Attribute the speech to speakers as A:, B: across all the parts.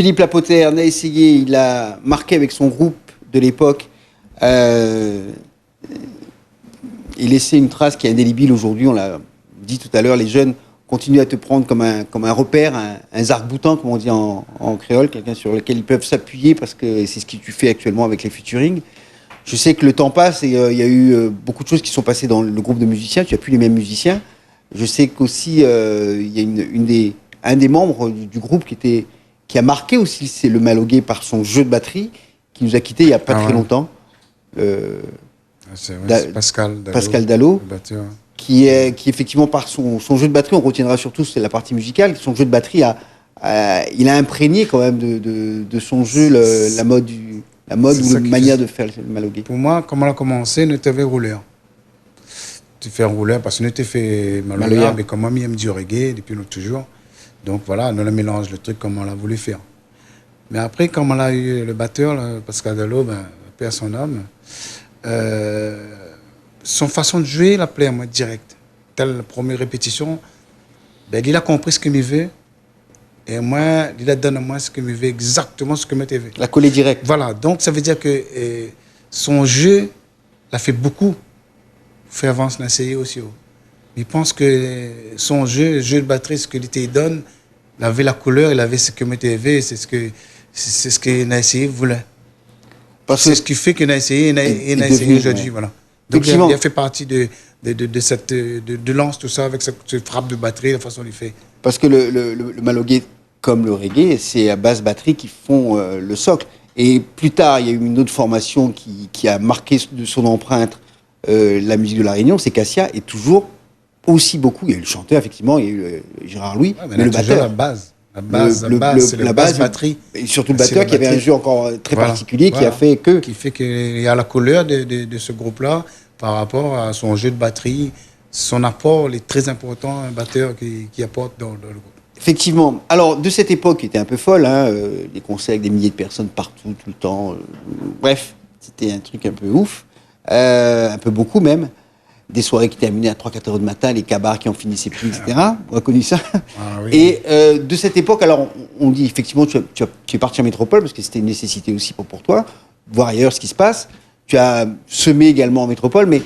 A: Philippe Lapoter n'a essayé, il a marqué avec son groupe de l'époque et laissé une trace qui est indélébile aujourd'hui. On l'a dit tout à l'heure, les jeunes continuent à te prendre comme un repère, un zark-boutant, comme on dit en créole, quelqu'un sur lequel ils peuvent s'appuyer parce que c'est ce que tu fais actuellement avec les featuring. Je sais que le temps passe et il y a eu beaucoup de choses qui sont passées dans le groupe de musiciens. Tu n'as plus les mêmes musiciens. Je sais qu'aussi, il y a un des membres du groupe qui a marqué aussi, c'est le Malogué par son jeu de batterie, qui nous a quittés il n'y a pas très longtemps.
B: C'est Pascal
A: Dallo, qui effectivement, par son jeu de batterie, on retiendra surtout, c'est la partie musicale, son jeu de batterie, il a imprégné quand même de son jeu la mode ou la manière de faire le Malogué.
B: Pour moi, comment on a commencé, nous t'avons rouleur. Tu fais un rouleur parce que nous t'avons fait Maloya, mais comme moi, j'aime du reggae depuis toujours. Donc voilà, nous on mélange le truc comme on l'a voulu faire. Mais après, comme on a eu le batteur, là, Pascal Dallo, paix à son âme, son façon de jouer, il a plaît à moi direct. Telle la première répétition, il a compris ce qu'il me veut. Et moi, il a donné à moi ce qu'il me veut, exactement ce que je me veux.
A: La coller direct.
B: Voilà, donc ça veut dire que son jeu, l'a fait beaucoup. Fait avancer l'essayer aussi. Il pense que son jeu de batterie, ce qu'il te donne, il avait la couleur, il avait ce que me TV, c'est ce que Naïsé voulait. C'est ce qui fait que Naïsé essayé aujourd'hui. Voilà. Donc il a fait partie de lance tout ça avec cette frappe de batterie, la façon dont il fait.
A: Parce que le Malogué, comme le reggae, c'est à base batterie qui font le socle. Et plus tard, il y a eu une autre formation qui a marqué de son empreinte la musique de La Réunion, c'est Cassia, et toujours aussi beaucoup. Il y a eu le chanteur, effectivement, il y a eu Gérard Louis,
B: mais le batteur. C'est la base batterie.
A: Et surtout le batteur qui avait un jeu encore très particulier qui a fait que.
B: Qui fait qu'il y a la couleur de ce groupe-là par rapport à son jeu de batterie. Son apport est très important, un batteur qui apporte dans le groupe.
A: Effectivement. Alors, de cette époque qui était un peu folle, les concerts avec des milliers de personnes partout, tout le temps. Bref, c'était un truc un peu ouf. Un peu beaucoup même. Des soirées qui terminaient à 3-4 heures du matin, les cabarets qui en finissaient plus, etc. On a connu ça.
B: Ah, oui.
A: Et de cette époque, alors on dit effectivement tu es parti en métropole parce que c'était une nécessité aussi pour toi, voir ailleurs ce qui se passe. Tu as semé également en métropole, mais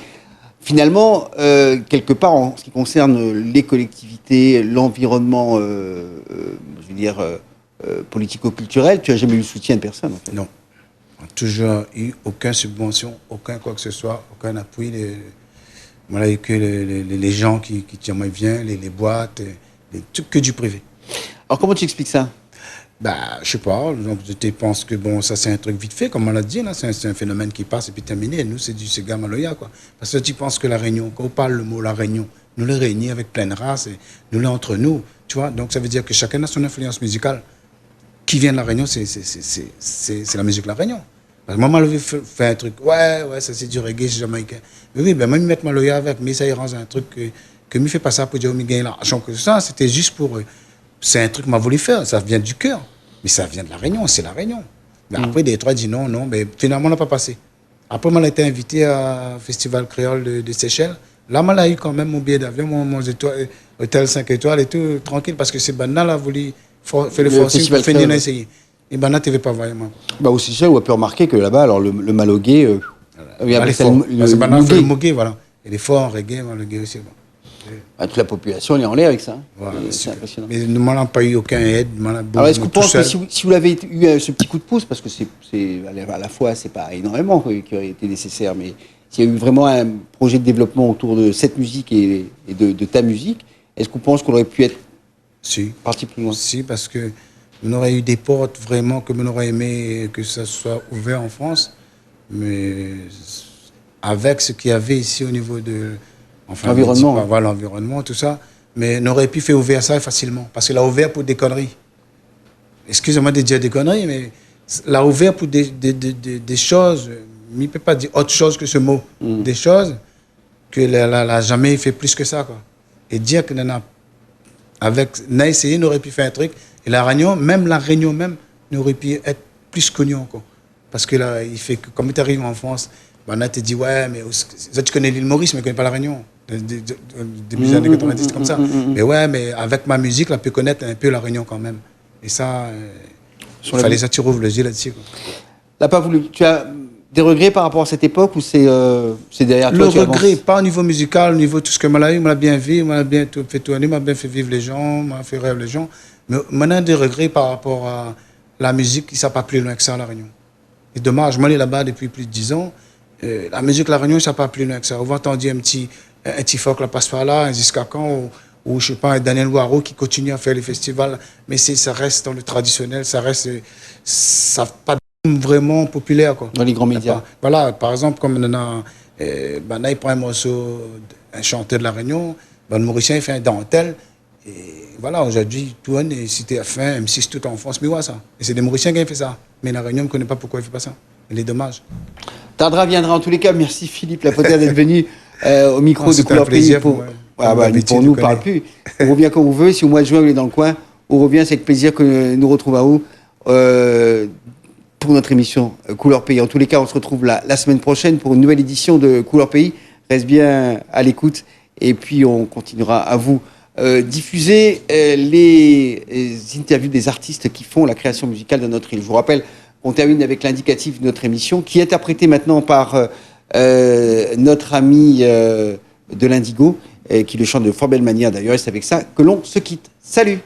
A: finalement, quelque part, en ce qui concerne les collectivités, l'environnement, je veux dire, politico-culturel, tu n'as jamais eu le soutien de personne. En fait.
B: Non. On n'a toujours eu aucune subvention, aucun quoi que ce soit, aucun appui. Voilà, il y a que les gens qui viennent, les boîtes, que du privé.
A: Alors comment tu expliques ça?
B: Je sais pas. Donc, je pense que bon, ça c'est un truc vite fait, comme on l'a dit, là, c'est un phénomène qui passe et puis terminé. Nous, c'est du Gamaloya, quoi. Parce que tu penses que la Réunion, quand on parle le mot la Réunion, nous les réunis avec pleine race, et nous les entre nous, tu vois. Donc ça veut dire que chacun a son influence musicale. Qui vient de la Réunion, c'est la musique de la Réunion. Parce que moi, je fais un truc, ouais, ça c'est du reggae, c'est jamaïcain. Mais oui, moi, je mets Maloya avec, mais ça y rend un truc que je fais pas ça pour dire, je gagne l'argent que ça, c'était juste pour. C'est un truc que m'a voulu faire, ça vient du cœur. Mais ça vient de la Réunion, c'est la Réunion. Mais après, des trois disent non, mais finalement, on n'a pas passé. Après, on a été invité à Festival Créole de Seychelles. Là, on a eu quand même mon billet d'avion, mon hôtel 5 étoiles et tout, tranquille, parce que c'est Bana là, voulu faire le forcing pour finir essayer. Et Bana, tu ne veux pas voir, moi.
A: Au Seychelles, on a pu remarquer que là-bas, alors le Malogué.
B: C'est Bana fait le Mogué, voilà. Il est fort en reggae, le reggae aussi. Bon.
A: Toute la population est en l'air avec ça.
B: Voilà,
A: c'est impressionnant.
B: Mais nous n'avons pas eu aucun aide.
A: Alors est-ce que vous pensez que si vous l'avez eu ce petit coup de pouce, parce que c'est à la fois c'est pas énormément qui aurait été nécessaire, mais s'il y a eu vraiment un projet de développement autour de cette musique et de ta musique, est-ce que vous pensez qu'on aurait pu être parti plus loin?
B: Si, parce que on aurait eu des portes vraiment que on aurait aimé que ça soit ouvert en France, mais avec ce qu'il y avait ici au niveau de
A: l'environnement.
B: Voilà, l'environnement, tout ça. Mais on aurait pu faire ouvrir ça facilement. Parce qu'il a ouvert pour des conneries. Excusez-moi de dire des conneries, mais l'a ouvert pour des choses. Il ne peut pas dire autre chose que ce mot. Des choses que n'a jamais fait plus que ça, quoi. Et dire que avec essayé, on aurait pu faire un truc. Et la Réunion même, n'aurait pu être plus connue encore. Parce que là, il fait que, comme tu arrives en France, on te dit, ouais, mais tu connais l'île Maurice, mais tu ne connais pas la Réunion. Début des années 90, comme ça. Mais ouais, mais avec ma musique, là, peut connaître un peu la Réunion quand même. Et ça, Il fallait s'attirer le yeux là-dessus.
A: T'as pas voulu. Tu as des regrets par rapport à cette époque ou c'est derrière toi?
B: Le regret, pas au niveau musical, au niveau de tout ce que m'a eu, m'a bien vu, m'a bien fait tourner, m'a bien fait vivre les gens, m'a fait rêver les gens. Mais maintenant, des regrets par rapport à la musique, qui ne s'est pas plus loin que ça à La Réunion. C'est dommage, moi, je suis là-bas depuis plus de 10 ans. La musique La Réunion, ça ne s'est pas plus loin que ça. On va entendre un petit folk là passe par là, un Ziskakan, ou je ne sais pas, un Daniel Waro qui continue à faire les festivals. Mais ça reste dans le traditionnel, ça reste. Ça pas vraiment populaire, quoi.
A: Dans les grands médias.
B: Voilà, par exemple, comme il prend un morceau, un chanteur de La Réunion, le Mauricien, il fait un dentelle. Et voilà, aujourd'hui, tout le monde est cité à fin, M6 tout en France, mais ouais, ça. Et c'est des Mauriciens qui ont fait ça. Mais La Réunion ne connaît pas pourquoi il ne fait pas ça. Il est dommage.
A: Tardra viendra en tous les cas. Merci Philippe Lapotaire d'être venu au micro de Couleur Pays. Pour nous, on ne parle plus. On revient quand on veut. Si au mois de juin, vous êtes dans le coin, on revient. C'est avec plaisir que nous retrouvons pour notre émission Couleur Pays. En tous les cas, on se retrouve la semaine prochaine pour une nouvelle édition de Couleur Pays. Reste bien à l'écoute et puis on continuera à vous diffuser les interviews des artistes qui font la création musicale de notre île. Je vous rappelle, on termine avec l'indicatif de notre émission qui est interprété maintenant par notre ami de l'Indigo qui le chante de fort belle manière d'ailleurs. Et c'est avec ça que l'on se quitte. Salut!